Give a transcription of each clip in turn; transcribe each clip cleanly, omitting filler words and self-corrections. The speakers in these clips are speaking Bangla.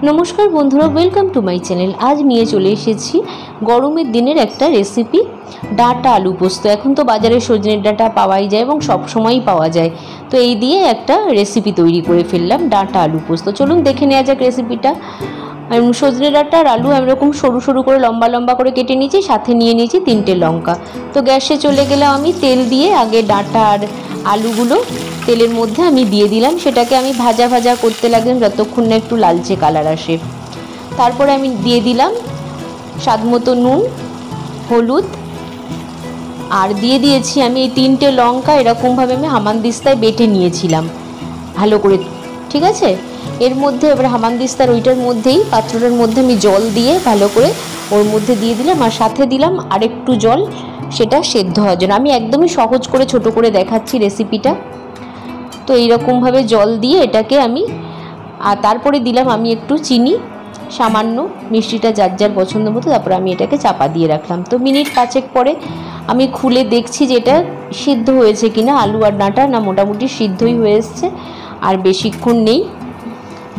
नमस्कार बंधुरा वेलकम टू माई चैनल। आज निये चले एसेछि गरमेर दिनेर एकटा रेसिपि डाटा आलू पोस्त। एखन तो बाजारे सजनेर डाटा पावाई जाय एबं सब समयई पावा जाय, तो एई दिये एकटा रेसिपि तैरि करे फेललाम डाटा आलू पोस्त। चलुन देखे नेওয়া যাক रेसिपिटा। सजने डाटा और आलू एरकम सरु सरु करे लम्बा लम्बा करे केटे निয়েছি, साथे निये निয়েছি 3টে लंका। तो गैसे चले गेलाम आमी तेल दिए आगे डाटा और आलूगुलो तेलेर मध्य आमी दिए दिलाम, सेटाके आमी भाजा भाजा करते लागलाम যতক্ষণ না একটু লালচে কালার আসে। তারপরে আমি দিয়ে দিলাম স্বাদমতো নুন, হলুদ আর দিয়ে দিয়েছি আমি এই 3টে লঙ্কা এরকমভাবে আমি হামানদিস্তায় বেটে নিয়েছিলাম ভালো করে, ঠিক আছে। এর মধ্যে এবার হামানদিস্তার ওইটার মধ্যেই পাত্রটার মধ্যে আমি জল দিয়ে ভালো করে ওর মধ্যে দিয়ে দিলাম আর সাথে দিলাম আরেকটু জল, সেটা সেদ্ধ হওয়ার জন্য। আমি একদমই সহজ করে ছোট করে দেখাচ্ছি রেসিপিটা। তো এইরকমভাবে জল দিয়ে এটাকে আমি আর তারপরে দিলাম আমি একটু চিনি সামান্য, মিষ্টিটা যার যার পছন্দ মতো। তারপর আমি এটাকে চাপা দিয়ে রাখলাম। তো মিনিট 5 পরে আমি খুলে দেখছি যে এটা সিদ্ধ হয়েছে কিনা, আলু আর ডাঁটা না মোটামুটি সিদ্ধই হয়ে এসছে আর বেশিক্ষণ নেই।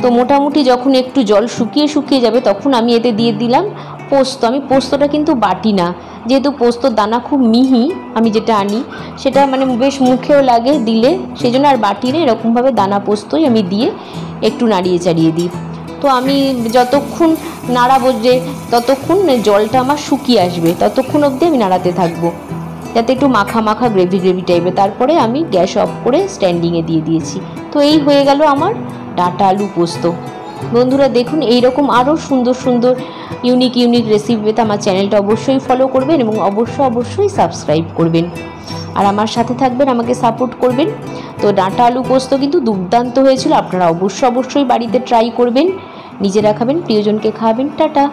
তো মোটামুটি যখন একটু জল শুকিয়ে শুকিয়ে যাবে তখন আমি এতে দিয়ে দিলাম পোস্ত। আমি পোস্তটা কিন্তু বাটি না, যেহেতু পোস্তর দানা খুব মিহি, আমি যেটা আনি সেটা মানে বেশ মুখেও লাগে দিলে, সেই জন্য আর বাটি না, এরকমভাবে দানা পোস্তই আমি দিয়ে একটু নাড়িয়ে চাড়িয়ে দিই। তো আমি যতক্ষণ নাড়াবো যে ততক্ষণ জলটা আমার শুকিয়ে আসবে, ততক্ষণ অবধি আমি নাড়াতে থাকবো যাতে একটু মাখা মাখা গ্রেভি গ্রেভি টাইপের। তারপরে আমি গ্যাস অফ করে স্ট্যান্ডিংয়ে দিয়ে দিয়েছি। তো এই হয়ে গেল আমার ডাটা আলু পোস্ত। বন্ধুরা দেখুন এইরকম আরও সুন্দর সুন্দর ইউনিক ইউনিক রেসিপি পেতে আমার চ্যানেলটা অবশ্যই ফলো করবেন এবং অবশ্যই সাবস্ক্রাইব করবেন আর আমার সাথে থাকবেন, আমাকে সাপোর্ট করবেন। তো ডাটা আলু পোস্ত কিন্তু দুর্দান্ত হয়েছিল, আপনারা অবশ্যই বাড়িতে ট্রাই করবেন, নিজেরা খাবেন, প্রিয়জনকে খাওয়াবেন। টাটা।